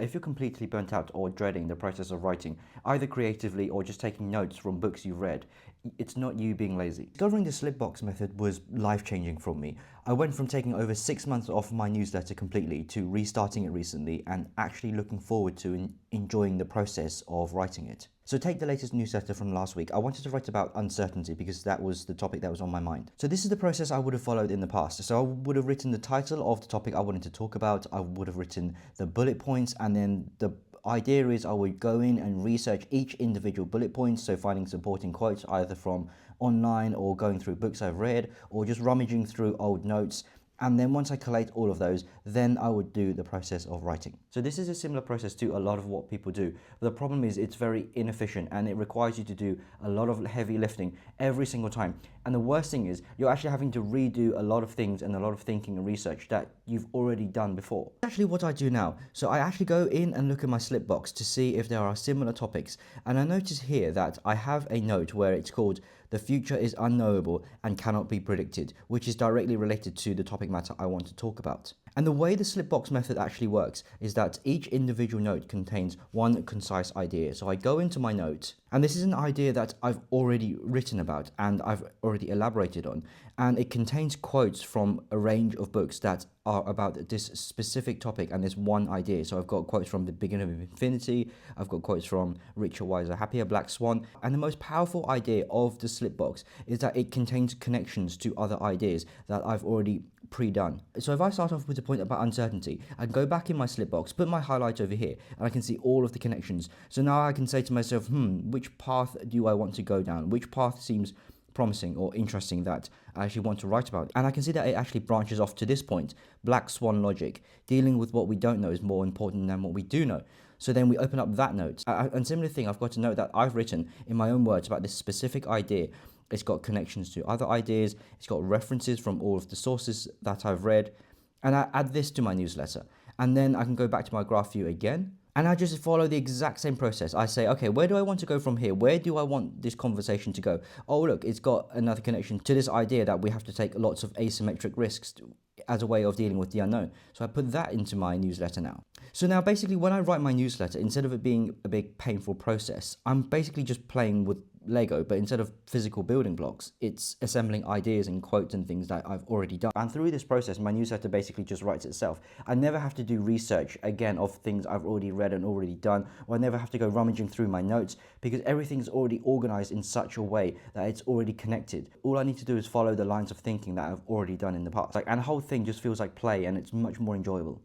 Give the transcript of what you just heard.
If you're completely burnt out or dreading the process of writing, either creatively or just taking notes from books you've read, it's not you being lazy. Discovering the slipbox method was life-changing for me. I went from taking over 6 months off my newsletter completely to restarting it recently and actually looking forward to enjoying the process of writing it. So take the latest newsletter from last week. I wanted to write about uncertainty because that was the topic that was on my mind. So this is the process I would have followed in the past. So I would have written the title of the topic I wanted to talk about. I would have written the bullet points, and then the idea is I would go in and research each individual bullet point, so finding supporting quotes either from online or going through books I've read or just rummaging through old notes. And then once I collate all of those, then I would do the process of writing. So this is a similar process to a lot of what people do. The problem is it's very inefficient and it requires you to do a lot of heavy lifting every single time. And the worst thing is you're actually having to redo a lot of things and a lot of thinking and research that you've already done before. That's actually what I do now. So I actually go in and look at my slipbox to see if there are similar topics. And I notice here that I have a note where it's called "The future is unknowable and cannot be predicted," which is directly related to the topic matter I want to talk about. And the way the slipbox method actually works is that each individual note contains one concise idea. So I go into my note, and this is an idea that I've already written about and I've already elaborated on. And it contains quotes from a range of books that are about this specific topic and this one idea. So I've got quotes from The Beginning of Infinity, I've got quotes from Richer, Wiser, Happier, Black Swan. And the most powerful idea of the slipbox is that it contains connections to other ideas that I've already pre-done. So if I start off with the point about uncertainty, I go back in my slipbox, put my highlight over here, and I can see all of the connections. So now I can say to myself, which path do I want to go down? Which path seems promising or interesting that I actually want to write about? And I can see that it actually branches off to this point: Black Swan logic. Dealing with what we don't know is more important than what we do know. So then we open up that note. And similar thing, I've got a note that I've written in my own words about this specific idea. It's got connections to other ideas. It's got references from all of the sources that I've read. And I add this to my newsletter. And then I can go back to my graph view again. And I just follow the exact same process. I say, okay, where do I want to go from here? Where do I want this conversation to go? Oh, look, it's got another connection to this idea that we have to take lots of asymmetric risks as a way of dealing with the unknown. So I put that into my newsletter now. So now basically when I write my newsletter, instead of it being a big painful process, I'm basically just playing with Lego, but instead of physical building blocks, it's assembling ideas and quotes and things that I've already done. And through this process, my newsletter basically just writes itself. I never have to do research again of things I've already read and already done, or I never have to go rummaging through my notes because everything's already organized in such a way that it's already connected. All I need to do is follow the lines of thinking that I've already done in the past. And the whole thing just feels like play, and it's much more enjoyable.